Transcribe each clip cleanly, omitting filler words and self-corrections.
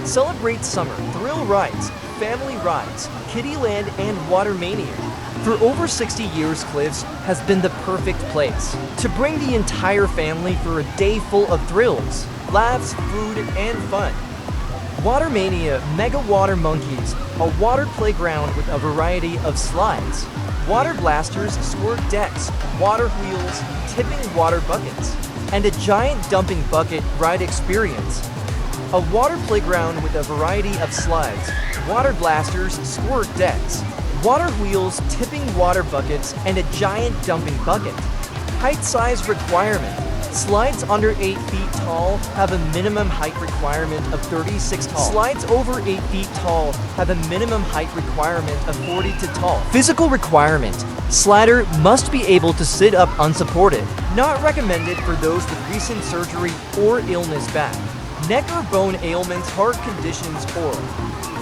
Celebrate summer, thrill rides, family rides, Kiddieland, and Watermania. For over 60 years, Cliffs has been the perfect place to bring the entire family for a day full of thrills, laughs, food, and fun. Watermania Mega Water Monkeys, a water playground with a variety of slides, water blasters, squirt decks, water wheels, tipping water buckets, and a giant dumping bucket ride experience. A water playground with a variety of slides, water blasters, squirt decks, water wheels, tipping water buckets, and a giant dumping bucket. Height size requirement. Slides under 8 feet tall have a minimum height requirement of 36 tall. Slides over 8 feet tall have a minimum height requirement of 40 to tall. Physical requirement. Slider must be able to sit up unsupported. Not recommended for those with recent surgery or illness back, neck or bone ailments, heart conditions, or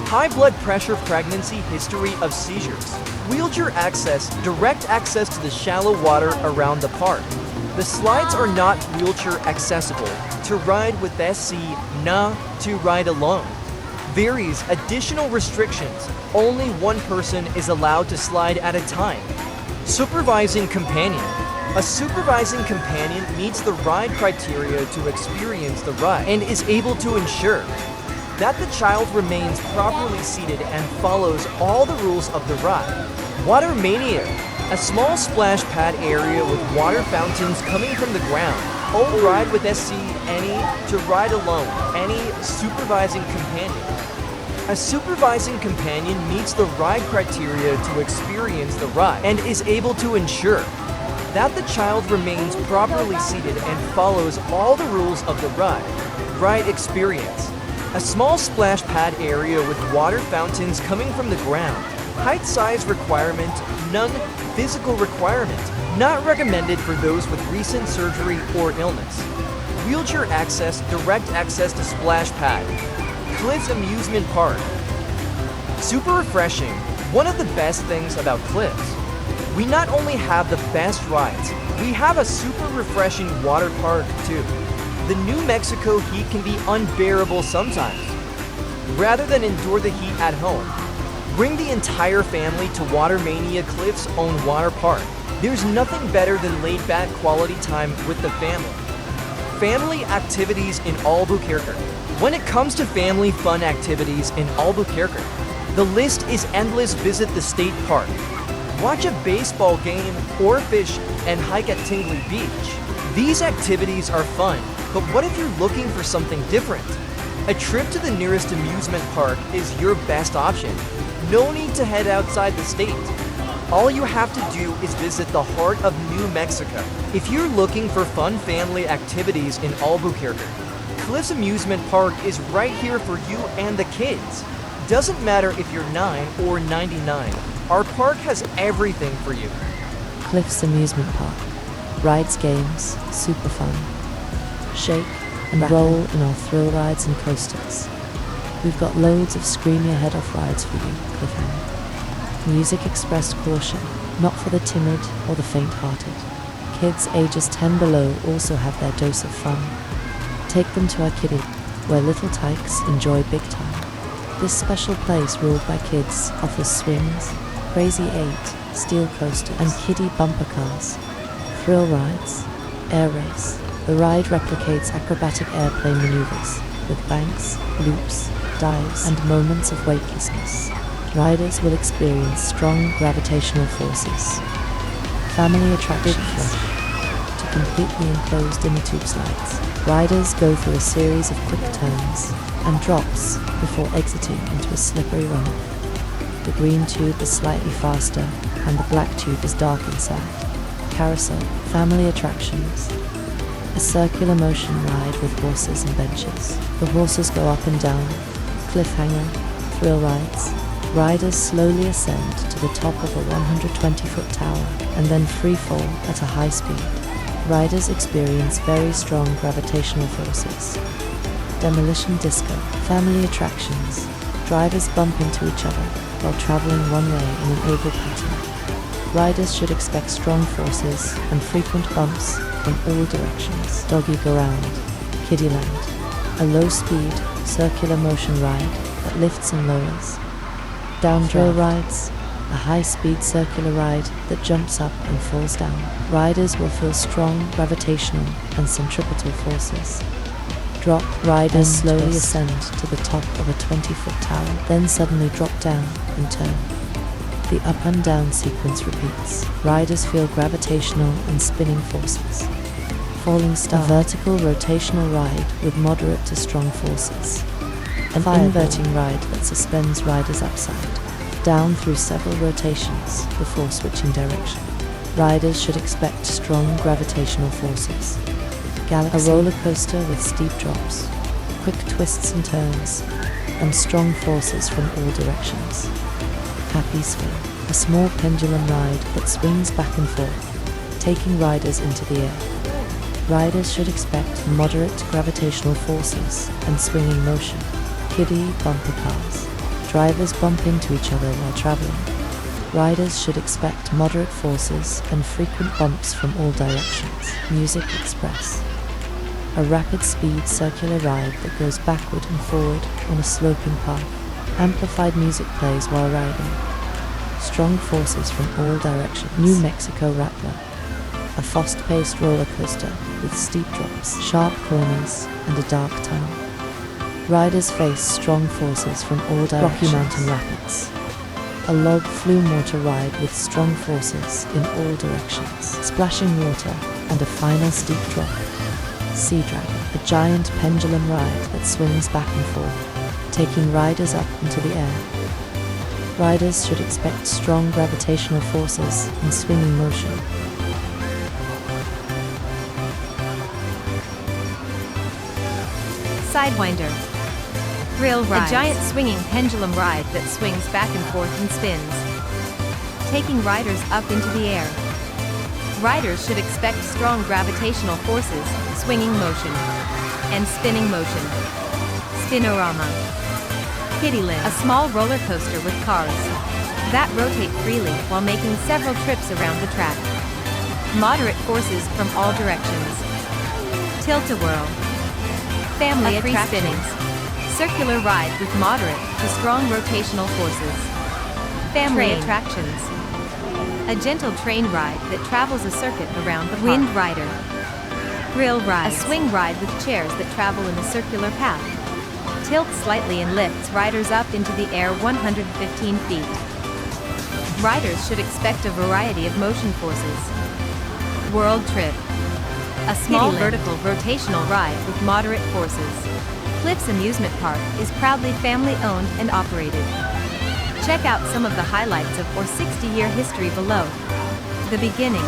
high blood pressure, pregnancy, history of seizures. Wheelchair access. Direct access to the shallow water around the park. The slides are not wheelchair accessible. To ride with SC, nah, to ride alone. Varies. Additional restrictions. Only one person is allowed to slide at a time. Supervising companion. A supervising companion meets the ride criteria to experience the ride and is able to ensure that the child remains properly seated and follows all the rules of the ride. Watermania. A small splash pad area with water fountains coming from the ground. Old ride with SC, any, to ride alone, any, supervising companion. A supervising companion meets the ride criteria to experience the ride and is able to ensure that the child remains properly seated and follows all the rules of the ride. Ride experience. A small splash pad area with water fountains coming from the ground. Height size requirement, none. Physical requirement, not recommended for those with recent surgery or illness. Wheelchair access, direct access to splash pad. Cliffs Amusement Park. Super refreshing. One of the best things about Cliffs. We not only have the best rides, we have a super refreshing water park too. The New Mexico heat can be unbearable sometimes. Rather than endure the heat at home, bring the entire family to Watermania Cliffs' own water park. There's nothing better than laid-back quality time with the family. Family activities in Albuquerque. When it comes to family fun activities in Albuquerque, the list is endless. Visit the state park, watch a baseball game, or fish and hike at Tingley Beach. These activities are fun, but what if you're looking for something different? A trip to the nearest amusement park is your best option. No need to head outside the state. All you have to do is visit the heart of New Mexico. If you're looking for fun family activities in Albuquerque, Cliffs Amusement Park is right here for you and the kids. Doesn't matter if you're 9 or 99, our park has everything for you. Cliffs Amusement Park. Rides, games, super fun. Shake and roll in our thrill rides and coasters. We've got loads of scream your head off rides for you, Cliffhanger. Music expressed caution, not for the timid or the faint-hearted. Kids ages 10 below also have their dose of fun. Take them to our kiddie, where little tykes enjoy big time. This special place ruled by kids offers swings, Crazy 8, steel coasters, and kiddie bumper cars. Thrill rides, air race. The ride replicates acrobatic airplane maneuvers with banks, loops, dives, and moments of weightlessness. Riders will experience strong gravitational forces. Family attraction flush. To completely enclosed inner tube slides, riders go through a series of quick turns and drops before exiting into a slippery runoff. The green tube is slightly faster and the black tube is dark inside. Carousel, family attractions. A circular motion ride with horses and benches. The horses go up and down. Cliffhanger, thrill rides. Riders slowly ascend to the top of a 120-foot tower and then free fall at a high speed. Riders experience very strong gravitational forces. Demolition disco, family attractions. Drivers bump into each other while traveling one way in an oval pattern. Riders should expect strong forces and frequent bumps from all directions. Doggy Go Round, Kiddieland, a low-speed, circular motion ride that lifts and lowers. Down drill rides, a high-speed circular ride that jumps up and falls down. Riders will feel strong gravitational and centripetal forces. Drop, riders slowly ascend to the top of a 20-foot tower, then suddenly drop down and turn. The up and down sequence repeats. Riders feel gravitational and spinning forces. Falling star, a vertical rotational ride with moderate to strong forces. An inverting ride that suspends riders upside down through several rotations before switching direction. Riders should expect strong gravitational forces. Galaxy, a roller coaster with steep drops, quick twists and turns, and strong forces from all directions. Happy Swing, a small pendulum ride that swings back and forth, taking riders into the air. Riders should expect moderate gravitational forces and swinging motion. Kiddie bumper cars. Drivers bump into each other while traveling. Riders should expect moderate forces and frequent bumps from all directions. Music Express, a rapid speed circular ride that goes backward and forward on a sloping path. Amplified music plays while riding. Strong forces from all directions. New Mexico Rattler, a fast-paced roller coaster with steep drops, sharp corners, and a dark tunnel. Riders face strong forces from all directions. Rocky Mountain Rapids, a log flume water ride with strong forces in all directions. Splashing water and a final steep drop. Sea Dragon, a giant pendulum ride that swings back and forth, taking riders up into the air. Riders should expect strong gravitational forces and swinging motion. Sidewinder, thrill ride, a giant swinging pendulum ride that swings back and forth and spins, taking riders up into the air. Riders should expect strong gravitational forces, swinging motion, and spinning motion. Spinorama, Kiddieland, a small roller coaster with cars that rotate freely while making several trips around the track. Moderate forces from all directions. Tilt-a-whirl, family attractions, circular ride with moderate to strong rotational forces. Family attractions, a gentle train ride that travels a circuit around the park. Wind Rider, thrill ride, a swing ride with chairs that travel in a circular path. Tilts slightly and lifts riders up into the air 115 feet. Riders should expect a variety of motion forces. World Trip, a small vertical rotational ride with moderate forces. Cliffs Amusement Park is proudly family-owned and operated. Check out some of the highlights of our 60-year history below. The beginning.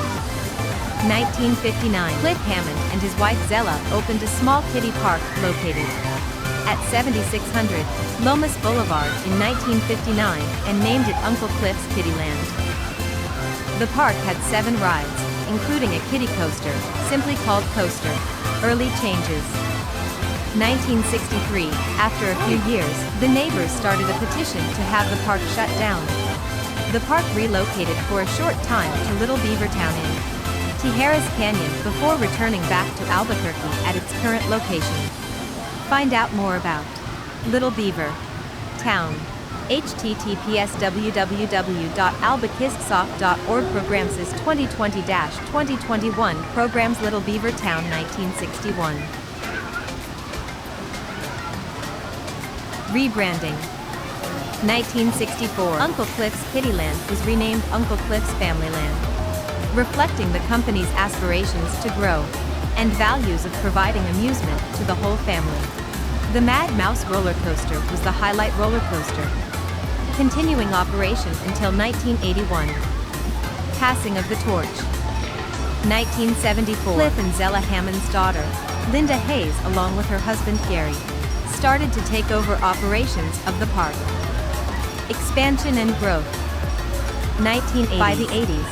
1959, Cliff Hammond and his wife Zella opened a small kiddie park located at 7600 Lomas Boulevard in 1959 and named it Uncle Cliff's Kiddieland. The park had 7 rides, including a kiddie coaster, simply called Coaster. Early changes. 1963, after a few years, the neighbors started a petition to have the park shut down. The park relocated for a short time to Little Beaver Town in Tijeras Canyon before returning back to Albuquerque at its current location. Find out more about Little Beaver Town. https://www.albuquisquesoft.org Programs 2020-2021 Programs Little Beaver Town 1961. Rebranding. 1964, Uncle Cliff's Kiddieland was renamed Uncle Cliff's Familyland, reflecting the company's aspirations to grow and values of providing amusement to the whole family. The Mad Mouse roller coaster was the highlight roller coaster, continuing operation until 1981. Passing of the torch. 1974, Cliff and Zella Hammond's daughter, Linda Hayes, along with her husband Gary, started to take over operations of the park. Expansion and growth. 1980s. By the 80s,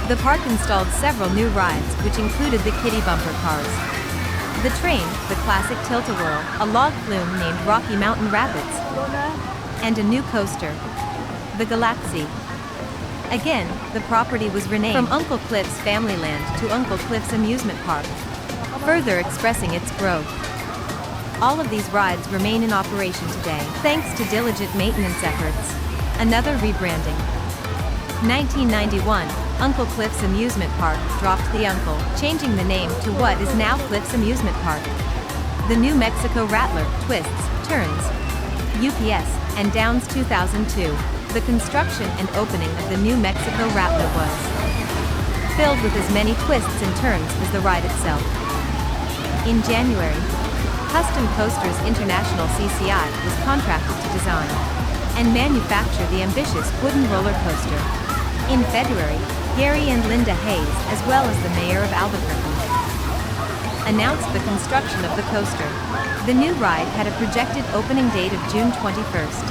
the park installed several new rides, which included the kiddie bumper cars, the train, the classic Tilt-a-Whirl, a log flume named Rocky Mountain Rapids, and a new coaster, the Galaxy. Again, the property was renamed from Uncle Cliff's Familyland to Uncle Cliff's Amusement Park, further expressing its growth. All of these rides remain in operation today, thanks to diligent maintenance efforts. Another rebranding. 1991, Uncle Cliff's Amusement Park dropped the Uncle, changing the name to what is now Cliff's Amusement Park. The New Mexico Rattler, Twists, Turns, UPS, and Downs 2002. The construction and opening of the New Mexico Rattler was filled with as many twists and turns as the ride itself. In January, Custom Coasters International CCI was contracted to design and manufacture the ambitious wooden roller coaster. In February, Gary and Linda Hayes, as well as the mayor of Albuquerque, announced the construction of the coaster. The new ride had a projected opening date of June 21st.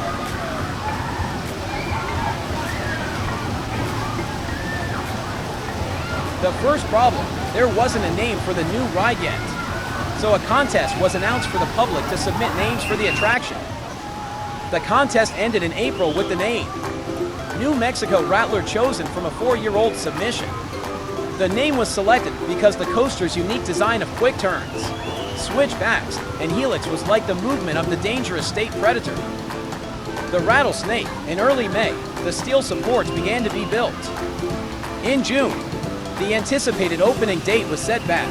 The first problem, there wasn't a name for the new ride yet. So a contest was announced for the public to submit names for the attraction. The contest ended in April with the name New Mexico Rattler chosen from a 4-year-old submission. The name was selected because the coaster's unique design of quick turns, switchbacks, and helix was like the movement of the dangerous state predator. The rattlesnake. In early May, the steel supports began to be built. In June, the anticipated opening date was set back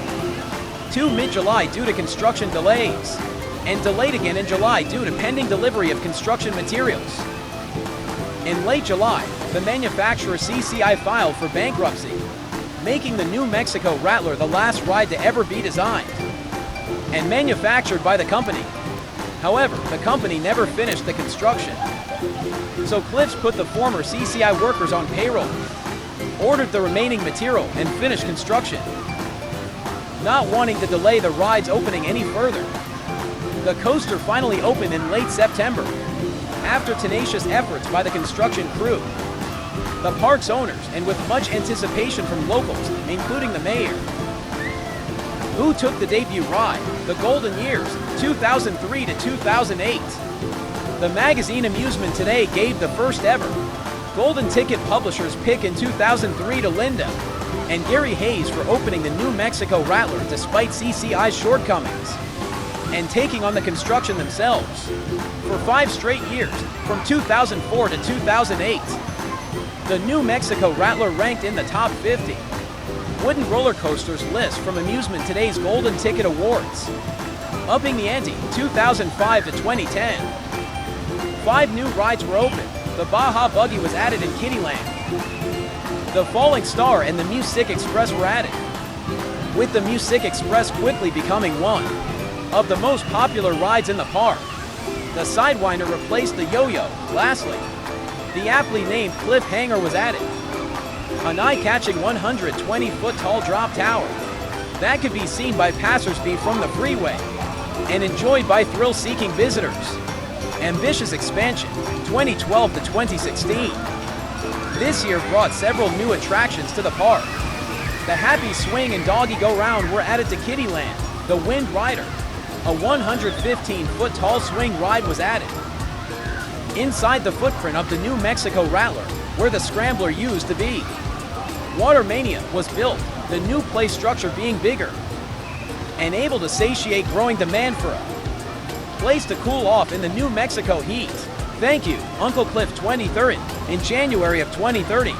to mid-July due to construction delays, and delayed again in July due to pending delivery of construction materials. In late July, the manufacturer CCI filed for bankruptcy, making the New Mexico Rattler the last ride to ever be designed and manufactured by the company. However, the company never finished the construction. So Cliffs put the former CCI workers on payroll, ordered the remaining material, and finished construction. Not wanting to delay the ride's opening any further, the coaster finally opened in late September, after tenacious efforts by the construction crew, the park's owners, and with much anticipation from locals, including the mayor, who took the debut ride, the Golden Years, 2003 to 2008. The magazine Amusement Today gave the first ever Golden Ticket Publishers pick in 2003 to Linda and Gary Hayes for opening the New Mexico Rattler despite CCI's shortcomings and taking on the construction themselves. For 5 straight years, from 2004 to 2008, the New Mexico Rattler ranked in the top 50 wooden roller coasters list from Amusement Today's Golden Ticket Awards. Upping the ante, 2005 to 2010. 5 new rides were opened. The Baja Buggy was added in Kittyland. The Falling Star and the Music Express were added, with the Music Express quickly becoming one of the most popular rides in the park. The Sidewinder replaced the Yo-Yo. Lastly, the aptly named Cliffhanger was added, an eye-catching 120-foot tall drop tower that could be seen by passers-by from the freeway and enjoyed by thrill-seeking visitors. Ambitious expansion, 2012 to 2016. This year brought several new attractions to the park. The Happy Swing and Doggy Go Round were added to Kittyland. The Wind Rider, a 115-foot tall swing ride, was added inside the footprint of the New Mexico Rattler, where the Scrambler used to be. Watermania was built, the new play structure being bigger and able to satiate growing demand for a place to cool off in the New Mexico heat. Thank you, Uncle Cliff 2030. In January of 2030,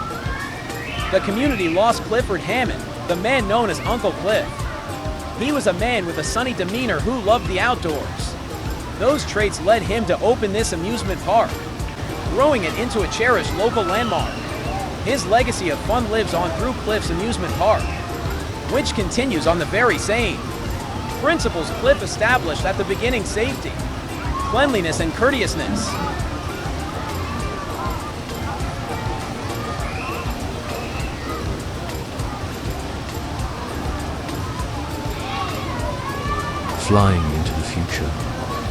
the community lost Clifford Hammond, the man known as Uncle Cliff. He was a man with a sunny demeanor who loved the outdoors. Those traits led him to open this amusement park, growing it into a cherished local landmark. His legacy of fun lives on through Cliff's Amusement Park, which continues on the very same principles Cliff established at the beginning: safety, cleanliness, and courteousness. Flying into the future,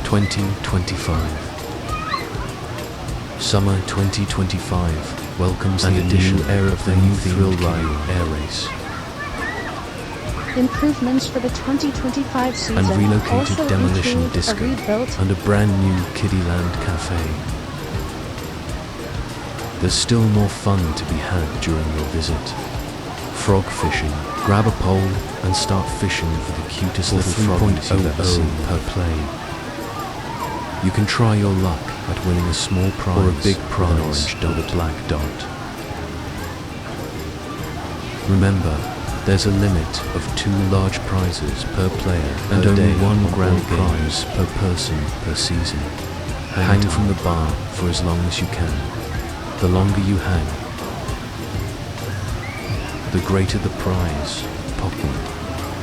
2025. Summer 2025 welcomes the new era of the new thrill ride air race. Improvements for the 2025 season And relocated also demolition include disco a rebuilt and a brand new Kiddyland cafe. There's still more fun to be had during your visit. Frog fishing. Grab a pole and start fishing for the cutest little frog you've ever seen per play. You can try your luck at winning a small prize or a big prize with a black dot. Remember, there's a limit of 2 large prizes per player and only 1 grand prize per person per season. Hang from the bar for as long as you can. The longer you hang, the greater the prize. Popping.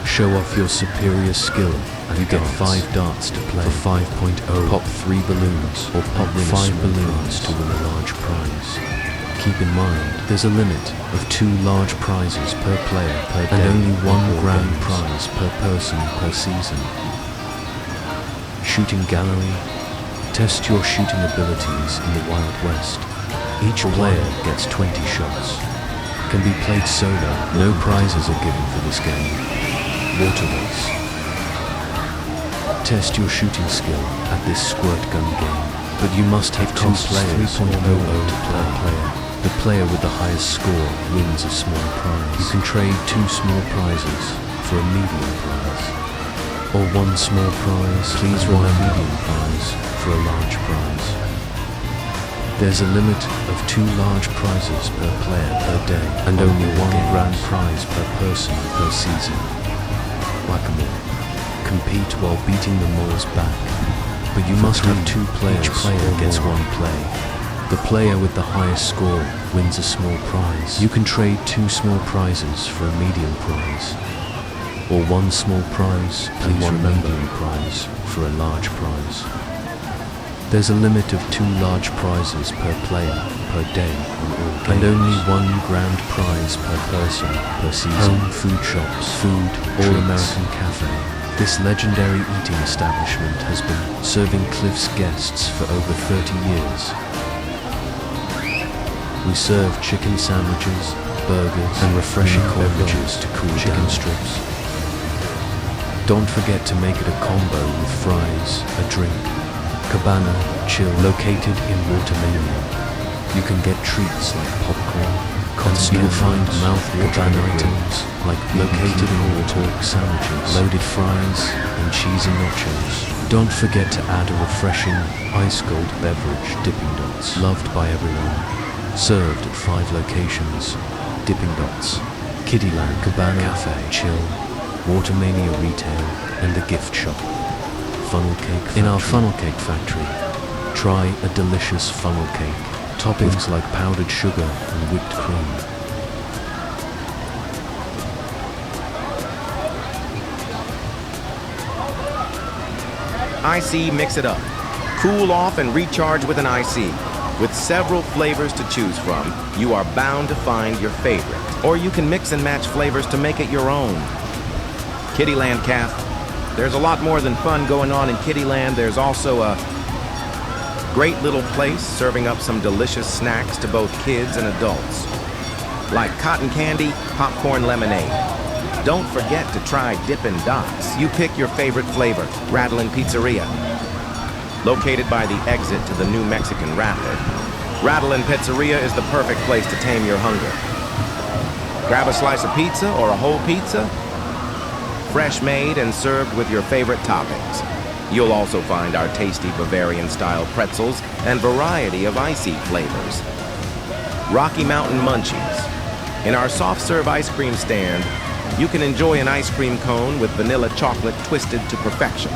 Show off your superior skill and you get 5 darts to play for 5.0. Pop 3 balloons or pop 5 balloons to win a large prize. Keep in mind, there's a limit of 2 large prizes per player per day and only 1 grand prize per person per season. Shooting gallery. Test your shooting abilities in the Wild West. Each player gets 20 shots. Can be played solo. No prizes are given for this game. Water race. Test your shooting skill at this squirt gun game, but you must have 2 players 3.00 to play. The player with the highest score wins a small prize. You can trade 2 small prizes for a medium prize, or 1 small prize. Please remember medium prize for a large prize. There's a limit of 2 large prizes per player per day and only 1 grand prize per person per season. Whack-a-mole. Compete while beating the moles back, but you must have 2 players. Each player gets 1 play. The player with the highest score wins a small prize. You can trade 2 small prizes for a medium prize, or 1 small prize and 1 medium prize for a large prize. There's a limit of 2 large prizes per player per day on all games, and only 1 grand prize per person per season. Home food shops, food, all-American cafe. This legendary eating establishment has been serving Cliff's guests for over 30 years. We serve chicken sandwiches, burgers, and refreshing beverages to cool chicken strips. Don't forget to make it a combo with fries, a drink. Cabana Chill, located in Watermania. You can get treats like popcorn, you'll find mouth-watering items like located in pork sandwiches, loaded fries, and cheesy nachos. Don't forget to add a refreshing ice-cold beverage, Dipping Dots, loved by everyone. Served at 5 locations: Dipping Dots, Kiddyland, Cabana Cafe, Chill, Watermania Retail, and the Gift Shop. Funnel Cake Factory. In our Funnel Cake Factory, try a delicious funnel cake, toppings like powdered sugar and whipped cream. IC Mix It Up. Cool off and recharge with an IC. With several flavors to choose from, you are bound to find your favorite. Or you can mix and match flavors to make it your own. Kiddyland Caf. There's a lot more than fun going on in Kiddyland. There's also a great little place serving up some delicious snacks to both kids and adults, like cotton candy, popcorn lemonade. Don't forget to try Dippin' Dots. You pick your favorite flavor. Rattlin' Pizzeria. Located by the exit to the New Mexican Rapid, Rattlin' Pizzeria is the perfect place to tame your hunger. Grab a slice of pizza or a whole pizza, fresh made and served with your favorite toppings. You'll also find our tasty Bavarian-style pretzels and variety of icy flavors. Rocky Mountain Munchies. In our soft-serve ice cream stand, you can enjoy an ice cream cone with vanilla chocolate twisted to perfection.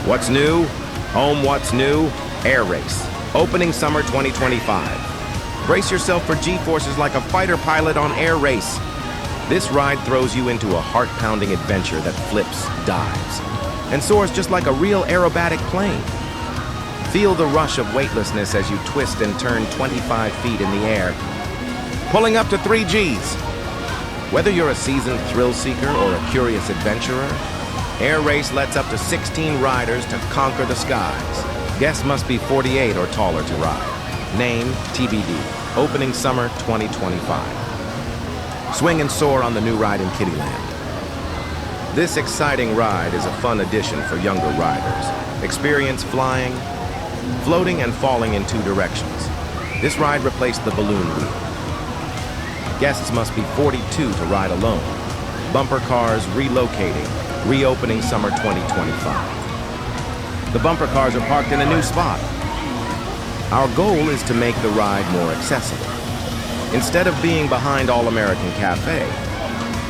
What's new? Home What's New? Air Race. Opening summer 2025. Brace yourself for G-forces like a fighter pilot on Air Race. This ride throws you into a heart-pounding adventure that flips, dives, and soars just like a real aerobatic plane. Feel the rush of weightlessness as you twist and turn 25 feet in the air, pulling up to 3 Gs. Whether you're a seasoned thrill seeker or a curious adventurer, Air Race lets up to 16 riders to conquer the skies. Guests must be 48 or taller to ride. Name TBD. Opening summer 2025. Swing and soar on the new ride in Kiddyland. This exciting ride is a fun addition for younger riders. Experience flying, floating, and falling in 2 directions. This ride replaced the balloon wheel. Guests must be 42 to ride alone. Bumper cars relocating, reopening summer 2025. The bumper cars are parked in a new spot. Our goal is to make the ride more accessible. Instead of being behind All-American Cafe,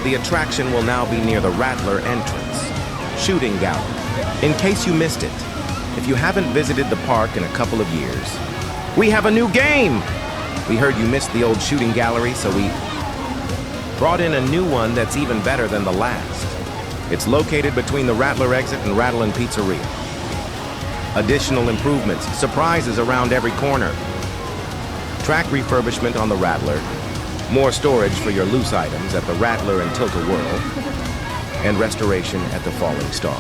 the attraction will now be near the Rattler entrance, shooting gallery. In case you missed it, if you haven't visited the park in a couple of years, we have a new game! We heard you missed the old shooting gallery, so we brought in a new one that's even better than the last. It's located between the Rattler exit and Rattlin' Pizzeria. Additional improvements, surprises around every corner. Track refurbishment on the Rattler, more storage for your loose items at the Rattler and Tilt-A-Whirl, and restoration at the Falling Star.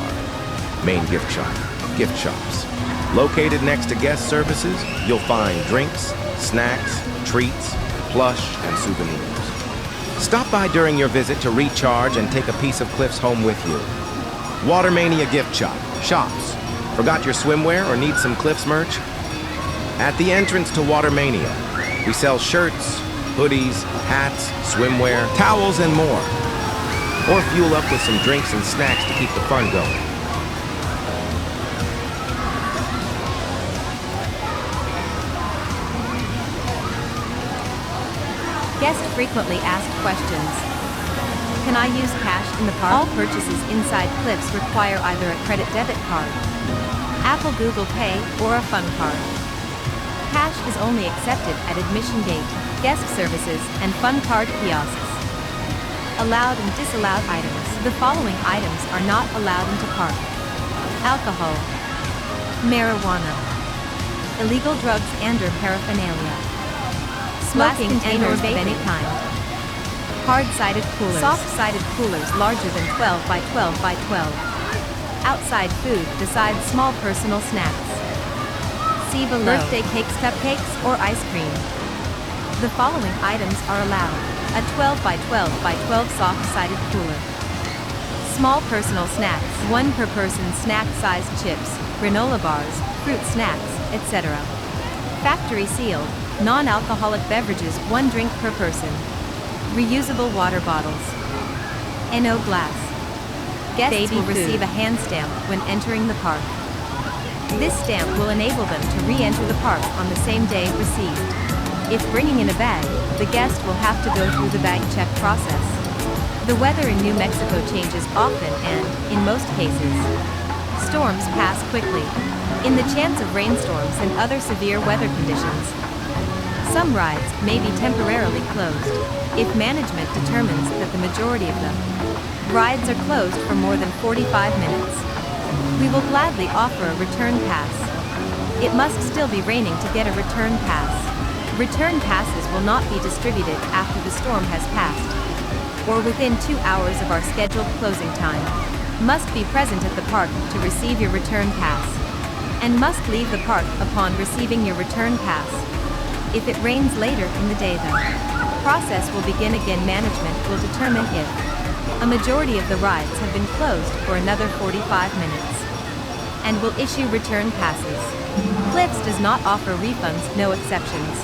Main gift shop, gift shops. Located next to guest services, you'll find drinks, snacks, treats, plush, and souvenirs. Stop by during your visit to recharge and take a piece of Cliff's home with you. Watermania gift shop, shops. Forgot your swimwear or need some Cliff's merch? At the entrance to Watermania, we sell shirts, hoodies, hats, swimwear, towels, and more. Or fuel up with some drinks and snacks to keep the fun going. Guests frequently ask questions. Can I use cash in the park? All purchases inside Cliffs require either a credit debit card, Apple Google Pay, or a fun card. Cash is only accepted at admission gate, guest services, and fun card kiosks. Allowed and disallowed items. The following items are not allowed into park: alcohol, marijuana, illegal drugs and/or paraphernalia, smoking containers of any kind, hard-sided coolers, soft-sided coolers larger than 12 by 12 by 12, outside food besides small personal snacks. See below. Birthday cakes, cupcakes, or ice cream. The following items are allowed: a 12 by 12 by 12 soft-sided cooler, small personal snacks, 1 per person snack-sized chips, granola bars, fruit snacks, etc. Factory sealed, non-alcoholic beverages, 1 drink per person. Reusable water bottles. NO glass. Guests will receive a hand stamp when entering the park. This stamp will enable them to re-enter the park on the same day received. If bringing in a bag, the guest will have to go through the bag check process. The weather in New Mexico changes often and, in most cases, storms pass quickly. In the chance of rainstorms and other severe weather conditions, some rides may be temporarily closed, if management determines that the majority of them rides are closed for more than 45 minutes. We will gladly offer a return pass. It must still be raining to get a return pass. Return passes will not be distributed after the storm has passed, or within 2 hours of our scheduled closing time. Must be present at the park to receive your return pass, and must leave the park upon receiving your return pass. If it rains later in the day, the process will begin again. Management will determine if a majority of the rides have been closed for another 45 minutes, and will issue return passes. Cliffs does not offer refunds, no exceptions.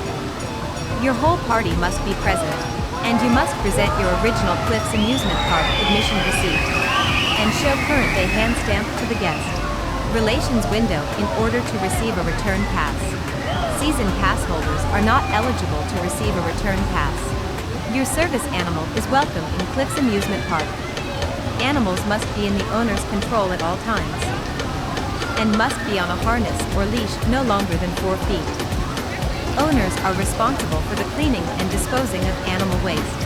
Your whole party must be present, and you must present your original Cliffs Amusement Park admission receipt, and show current day hand stamp to the guest relations window in order to receive a return pass. Season pass holders are not eligible to receive a return pass. Your service animal is welcome in Cliffs Amusement Park. Animals must be in the owner's control at all times, and must be on a harness or leash no longer than 4 feet. Owners are responsible for the cleaning and disposing of animal waste.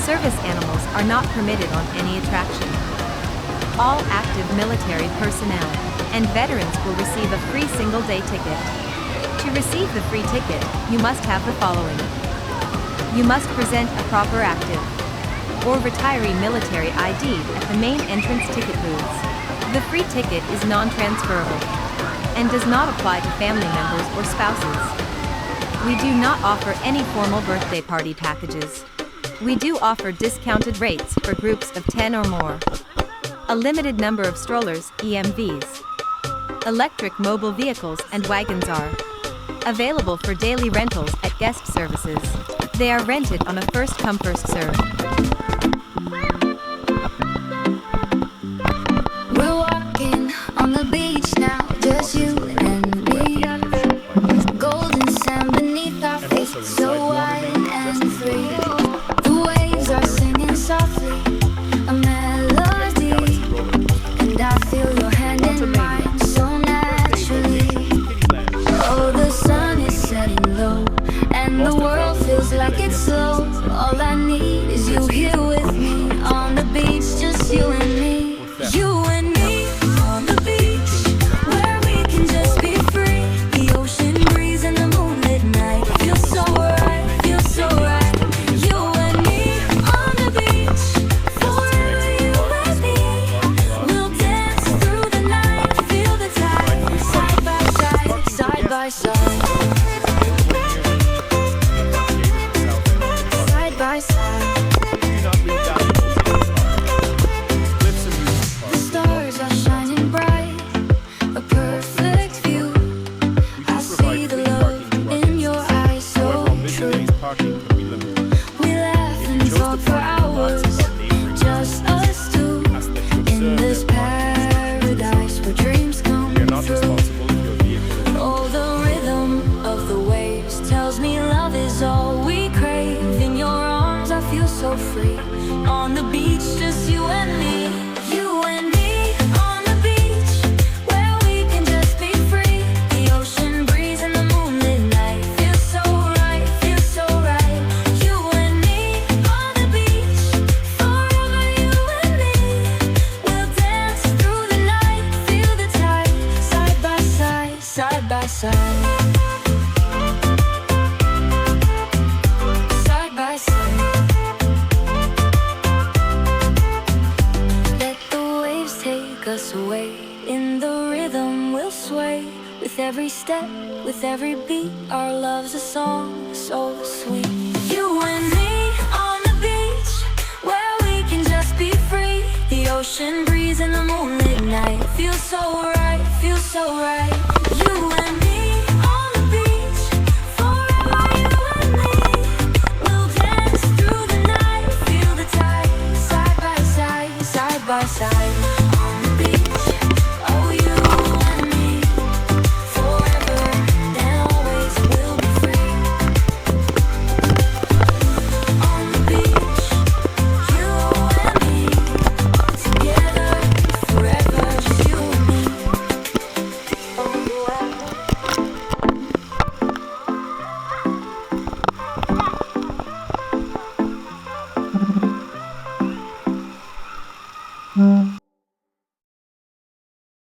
Service animals are not permitted on any attraction. All active military personnel and veterans will receive a free single-day ticket. To receive the free ticket, you must have the following. You must present a proper active or retiree military ID at the main entrance ticket booths. The free ticket is non-transferable and does not apply to family members or spouses. We do not offer any formal birthday party packages. We do offer discounted rates for groups of 10 or more. A limited number of strollers, EMVs, electric mobile vehicles, and wagons are available for daily rentals at guest services. They are rented on a first-come, first-served. We're walking on the beach now, just low, and the world feels like it's slow. All I need is you here with me on the beach, just you and me. You and me on the beach, where we can just be free. The ocean breeze and the moonlit night feels so right, feels so right. You and me on the beach, forever you and me. We'll dance through the night, feel the tide, side by side, side by side. Side by side. The stars are shining bright, a perfect view. I see the love in your eyes, so true. We laugh and talk for hours, just us two, in this paradise where dreams come true. Oh, the rhythm of the waves tells me love is all we crave. In your arms I feel so free, on the beach just you and me. You and me on the beach, where we can just be free. The ocean breeze and the moonlit night feels so right, feels so right. You and me on the beach, forever you and me. We'll dance through the night, feel the tide, side by side, side by side. Side by side. Let the waves take us away. In the rhythm we'll sway. With every step, with every beat, our love's a song so sweet. You and me on the beach, where we can just be free. The ocean breeze and the moonlit night feels so right, feels so right.